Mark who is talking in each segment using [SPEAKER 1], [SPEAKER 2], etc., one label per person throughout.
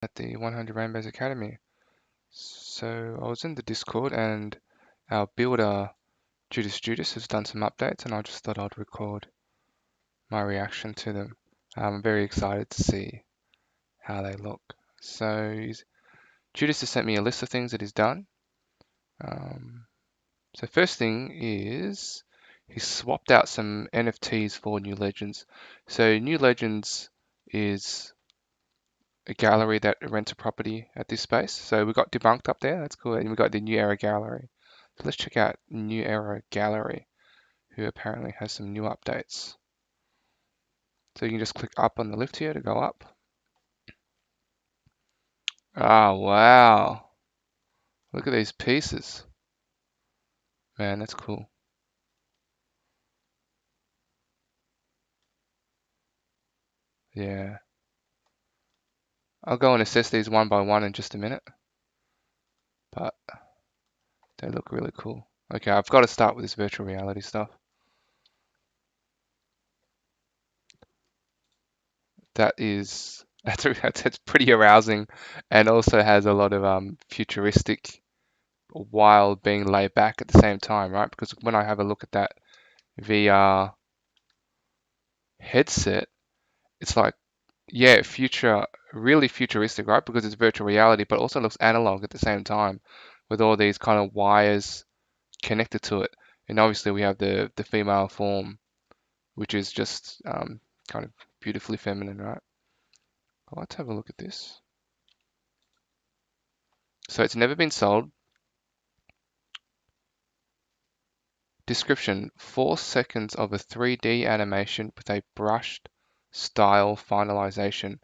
[SPEAKER 1] at the 100 Rainbows Academy. So I was in the Discord and our builder Judas has done some updates and I just thought I'd record my reaction to them. I'm very excited to see how they look. So Judas has sent me a list of things that he's done. So first thing is he swapped out some NFTs for New Legends. So New Legends is a gallery that rents a property at this space. So we got Debunked up there, that's cool. And we got the New Era Gallery. So let's check out New Era Gallery, who apparently has some new updates. So you can just click up on the lift here to go up. Ah, wow. Look at these pieces. Man, that's cool. Yeah. I'll go and assess these one by one in just a minute. But they look really cool. Okay, I've got to start with this virtual reality stuff. That's pretty arousing, and also has a lot of futuristic, while being laid back at the same time, right? Because when I have a look at that VR headset, it's like, yeah, really futuristic, right? Because it's virtual reality, but also looks analog at the same time, with all these kind of wires connected to it. And obviously we have the female form, which is just kind of beautifully feminine, right? Let's have a look at this. So it's never been sold. Description: 4 seconds of a 3D animation with a brushed style finalization.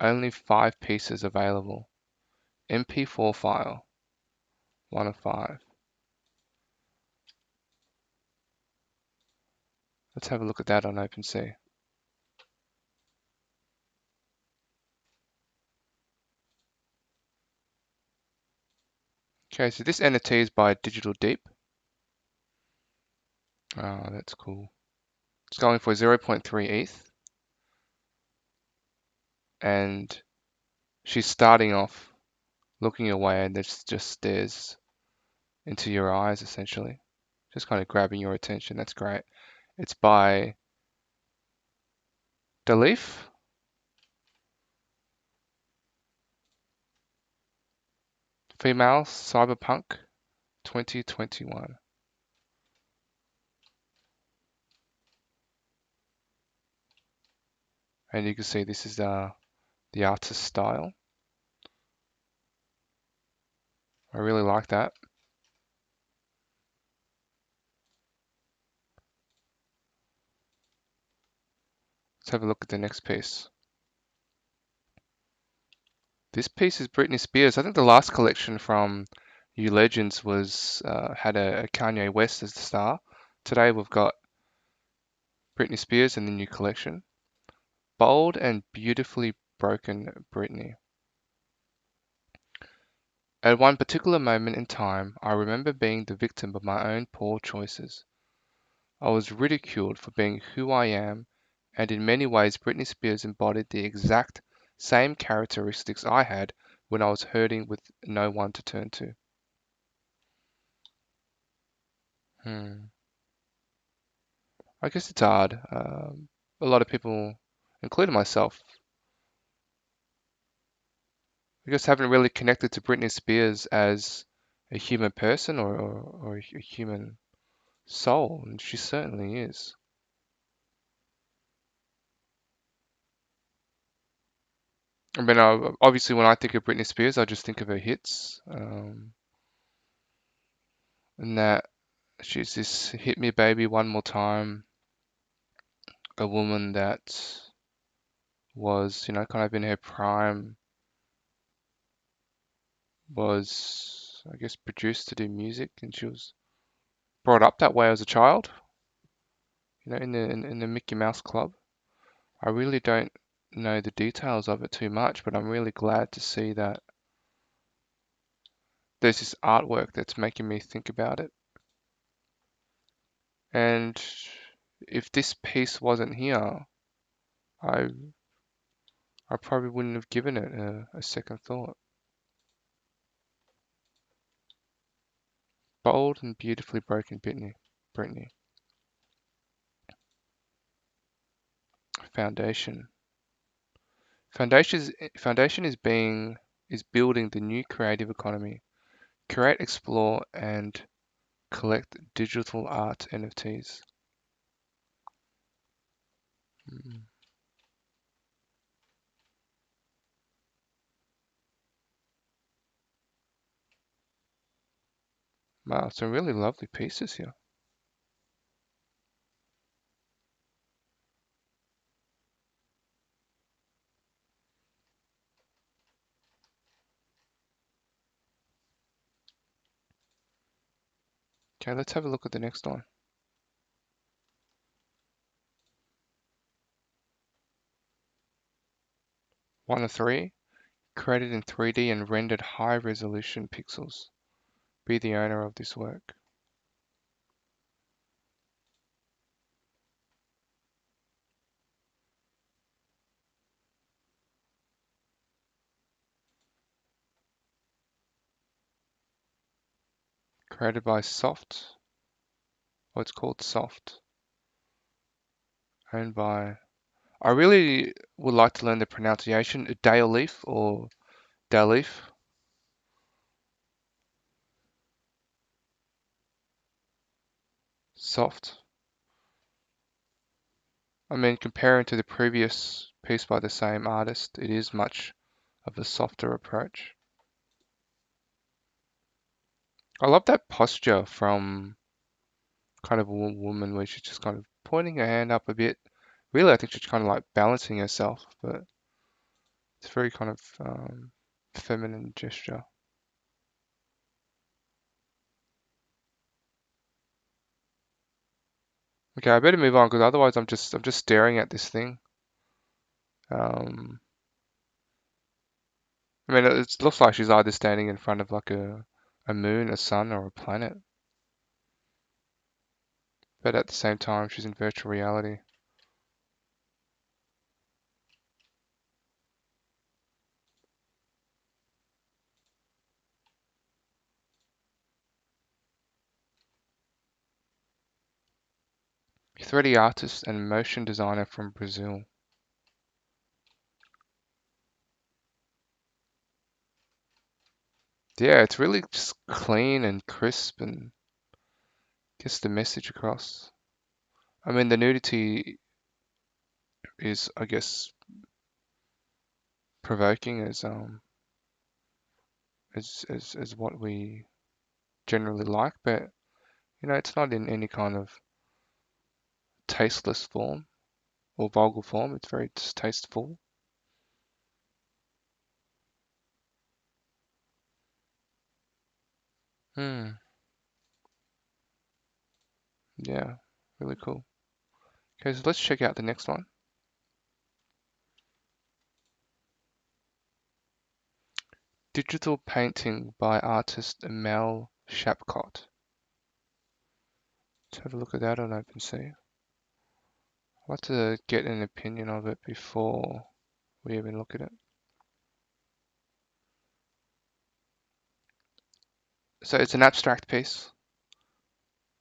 [SPEAKER 1] Only 5 pieces available. MP4 file. 1 of 5. Let's have a look at that on OpenSea. Okay, so this NFT is by Digital Deep. Oh, that's cool. It's going for 0.3 ETH. And she's starting off looking away and this just stares into your eyes essentially. Just kind of grabbing your attention. That's great. It's by Leaf. Female Cyberpunk 2021. And you can see this is the artist style. I really like that. Let's have a look at the next piece. This piece is Britney Spears. I think the last collection from New Legends was had a Kanye West as the star. Today we've got Britney Spears in the new collection. Bold and beautifully broken Britney. At one particular moment in time, I remember being the victim of my own poor choices. I was ridiculed for being who I am, and in many ways Britney Spears embodied the exact same characteristics I had when I was hurting with no one to turn to. Hmm. I guess it's hard. A lot of people, including myself, I guess haven't really connected to Britney Spears as a human person or a human soul, and she certainly is. I mean, obviously, when I think of Britney Spears, I just think of her hits, and that she's this "Hit Me, Baby, One More Time," a woman that was, kind of in her prime, was, I guess, produced to do music, and she was brought up that way as a child, in the Mickey Mouse Club. I really don't know the details of it too much, but I'm really glad to see that there's this artwork that's making me think about it. And if this piece wasn't here, I I probably wouldn't have given it a second thought. Bold and beautifully broken Britney. Foundation. Foundation is building the new creative economy. Create, explore, and collect digital art NFTs. Mm. Wow, some really lovely pieces here. Okay, let's have a look at the next one. 1 of 3, created in 3D and rendered high resolution pixels. Be the owner of this work. Created by Soft. Oh, it's called Soft. Owned by. I really would like to learn the pronunciation. Dalef or Dalef. Soft. I mean, comparing to the previous piece by the same artist, it is much of a softer approach. I love that posture from kind of a woman where she's just kind of pointing her hand up a bit. Really, I think she's kind of like balancing herself, but it's very kind of feminine gesture. Okay, I better move on because otherwise I'm just staring at this thing. Um, I mean, it looks like she's either standing in front of like a moon, a sun, or a planet, but at the same time, she's in virtual reality. A 3D artist and motion designer from Brazil. Yeah, it's really just clean and crisp and gets the message across. I mean, the nudity is, I guess, provoking as what we generally like, but it's not in any kind of tasteless form or vulgar form. It's very distasteful. Hmm. Yeah, really cool. Okay, so let's check out the next one. Digital painting by artist Mel Shapcott. Let's have a look at that on OpenSea. I'd like to get an opinion of it before we even look at it. So it's an abstract piece.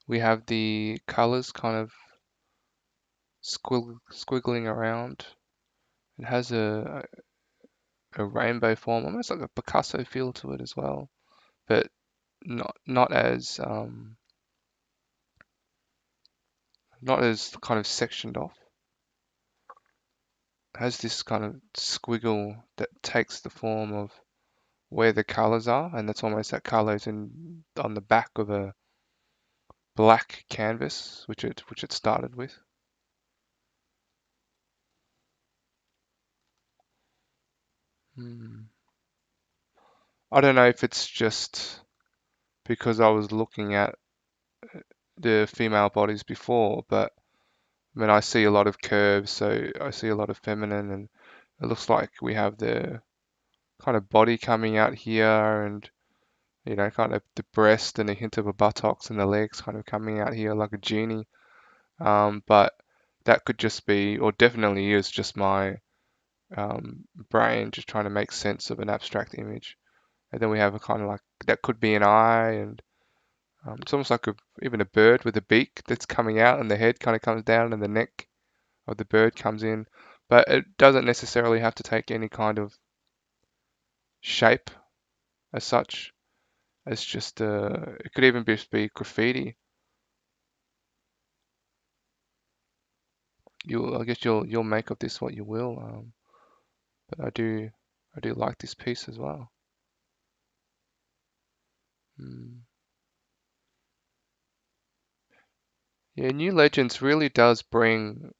[SPEAKER 1] We have the colors kind of squiggling around. It has a rainbow form, almost like a Picasso feel to it as well, but not as kind of sectioned off. It has this kind of squiggle that takes the form of where the colors are, and that's almost that color is in on the back of a black canvas, which it started with. Hmm. I don't know if it's just because I was looking at the female bodies before, but I mean, I see a lot of curves, so I see a lot of feminine, and it looks like we have the kind of body coming out here, and kind of the breast and a hint of a buttocks and the legs kind of coming out here like a genie. But that could just be, or definitely is, just my brain just trying to make sense of an abstract image. And then we have a kind of like that could be an eye, and it's almost like even a bird with a beak that's coming out, and the head kind of comes down, and the neck of the bird comes in. But it doesn't necessarily have to take any kind of shape as such. It's just it could even just be graffiti. I guess you'll make of this what you will. But I do like this piece as well. Mm. Yeah, New Legends really does bring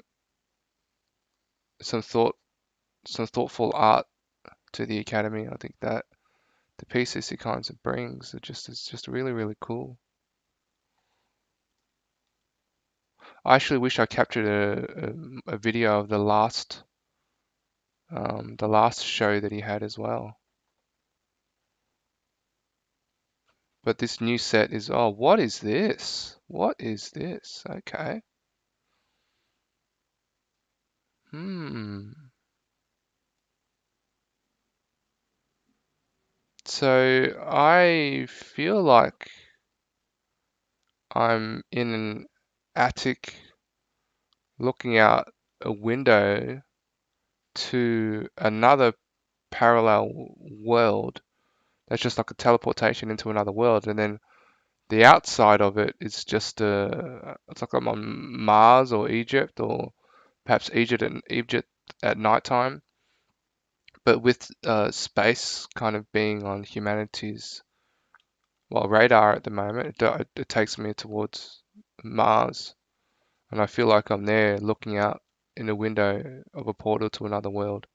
[SPEAKER 1] some thoughtful art to the Academy. I think that the pieces he kind of brings it's just really really cool. I actually wish I captured a video of the last show that he had as well. But this new set is, oh, what is this? What is this? Okay. Hmm. So I feel like I'm in an attic looking out a window to another parallel world that's just like a teleportation into another world, and then the outside of it is just it's like I'm on Mars or Egypt, or perhaps Egypt at nighttime, but with space kind of being on humanity's radar at the moment. It takes me towards Mars, and I feel like I'm there looking out in a window of a portal to another world.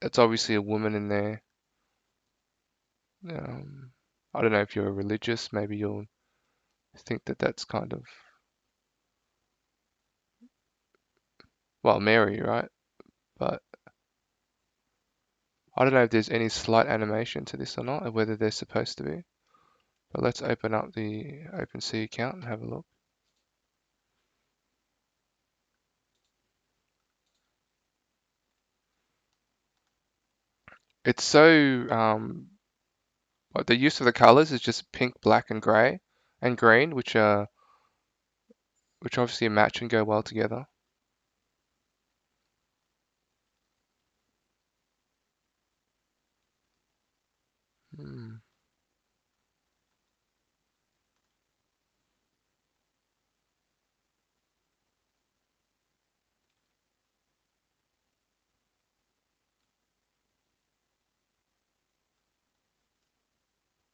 [SPEAKER 1] It's obviously a woman in there. Um, I don't know if you're religious, maybe you'll think that that's kind of, well, Mary, right? But I don't know if there's any slight animation to this or not, or whether they're supposed to be. But let's open up the OpenSea account and have a look. It's so like the use of the colors is just pink, black, and grey, and green, which obviously match and go well together. Hmm.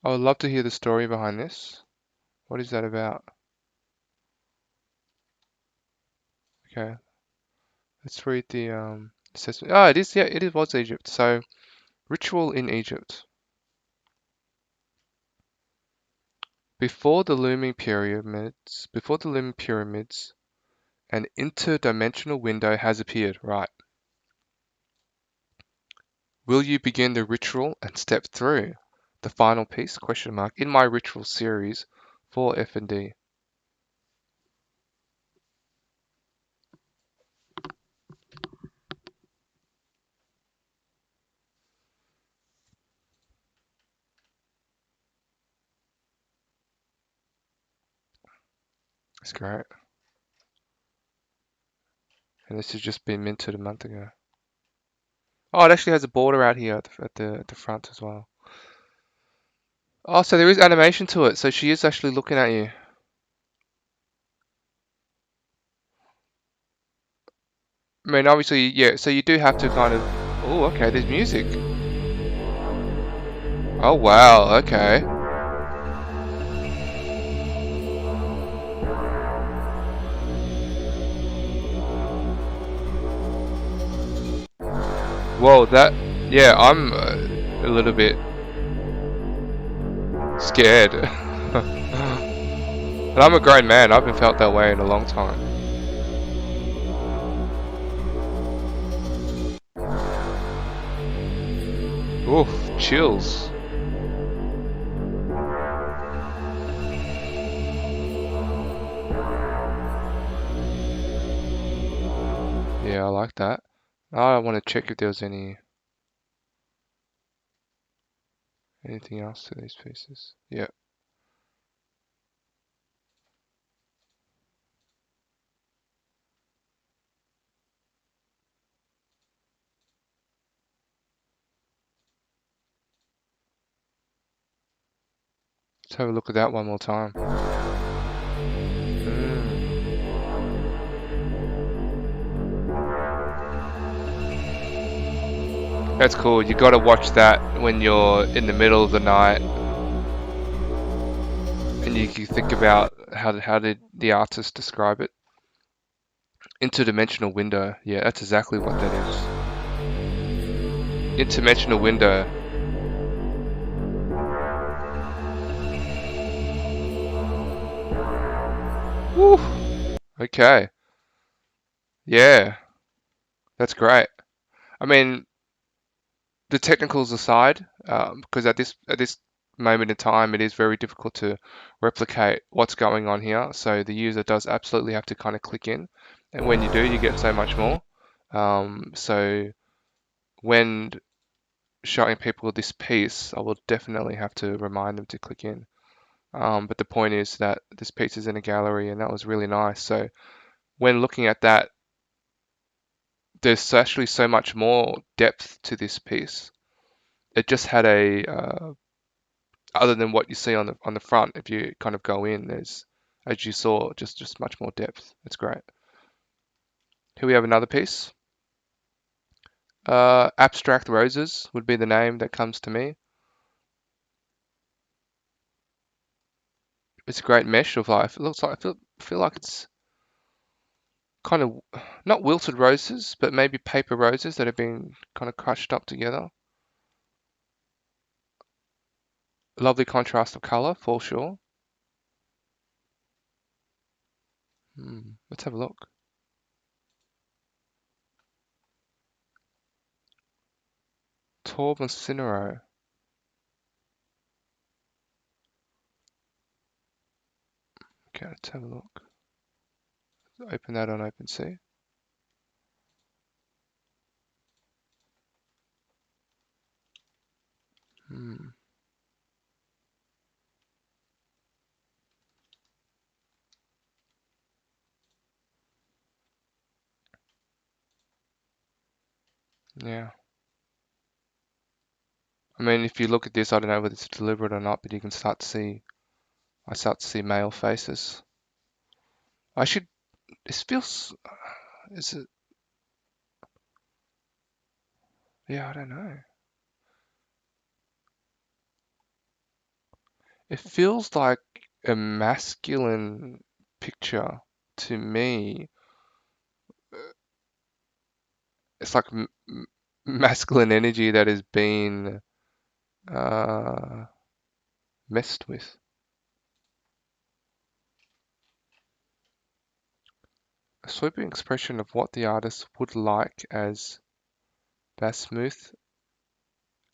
[SPEAKER 1] I would love to hear the story behind this. What is that about? Okay, let's read the assessment. Oh, it is. Yeah, it was Egypt. So, ritual in Egypt. Before the looming pyramids, an interdimensional window has appeared. Right. Will you begin the ritual and step through the final piece? Question mark. In my ritual series for F&D. That's great. And this has just been minted a month ago. Oh, it actually has a border out here at the front as well. Oh, so there is animation to it. So she is actually looking at you. I mean, obviously, yeah. So you do have to kind of. Oh, okay. There's music. Oh, wow. Okay. Whoa, that. Yeah, I'm a little bit scared. And I'm a grown man. I haven't felt that way in a long time. Oof, chills. Yeah, I like that. I want to check if there was anything else to these pieces. Yeah. Let's have a look at that one more time. That's cool. You got to watch that when you're in the middle of the night, and you think about how did the artist describe it? Interdimensional window. Yeah, that's exactly what that is. Interdimensional window. Woo. Okay. Yeah, that's great. I mean, the technicals aside, because at this moment in time, it is very difficult to replicate what's going on here. So the user does absolutely have to kind of click in, and when you do, you get so much more. So when showing people this piece, I will definitely have to remind them to click in. But the point is that this piece is in a gallery, and that was really nice. So when looking at that, there's actually so much more depth to this piece. It just had other than what you see on the front. If you kind of go in, there's, as you saw, just much more depth. It's great. Here we have another piece. Abstract Roses would be the name that comes to me. It's a great mesh of life. It looks like I feel like it's kind of not wilted roses, but maybe paper roses that have been kind of crushed up together. Lovely contrast of color for sure. Let's have a look. Torben Cinero. Okay, let's have a look. Open that on OpenSea. Yeah. I mean, if you look at this, I don't know whether it's deliberate or not, but you can start to see, I start to see male faces. I should, this feels, is it, yeah, I don't know. It feels like a masculine picture to me. It's like masculine energy that has been uh, messed with. A sweeping expression of what the artist would like as basmouth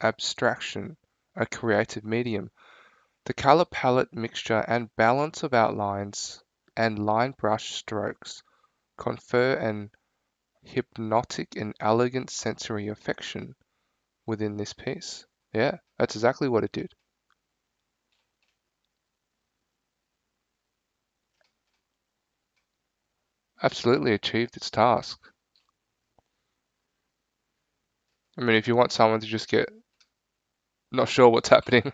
[SPEAKER 1] abstraction, a creative medium. The color palette mixture and balance of outlines and line brush strokes confer an hypnotic and elegant sensory affection within this piece. Yeah, that's exactly what it did. Absolutely achieved its task. I mean, if you want someone to just get not sure what's happening,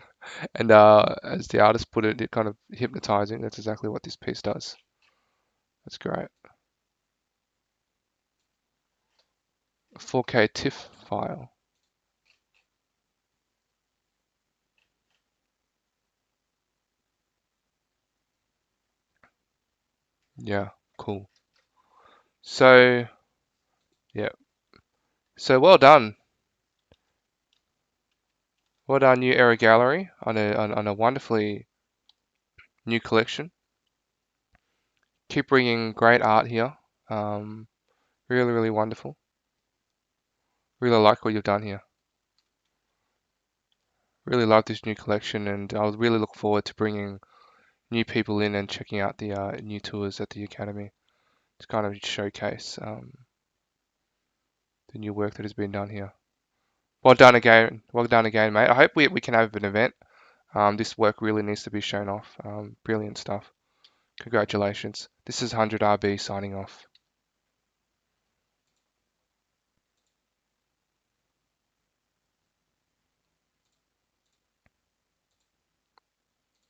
[SPEAKER 1] and as the artist put it, it kind of hypnotizing, that's exactly what this piece does. That's great. 4K TIFF file. Yeah, cool. So, yeah. So well done. Well done, New Era Gallery, on a wonderfully new collection. Keep bringing great art here. Um, really, really wonderful. Really like what you've done here. Really love this new collection, and I really look forward to bringing new people in and checking out the new tours at the Academy to kind of showcase the new work that has been done here. Well done again, mate. I hope we can have an event. This work really needs to be shown off. Brilliant stuff. Congratulations. This is 100RB signing off.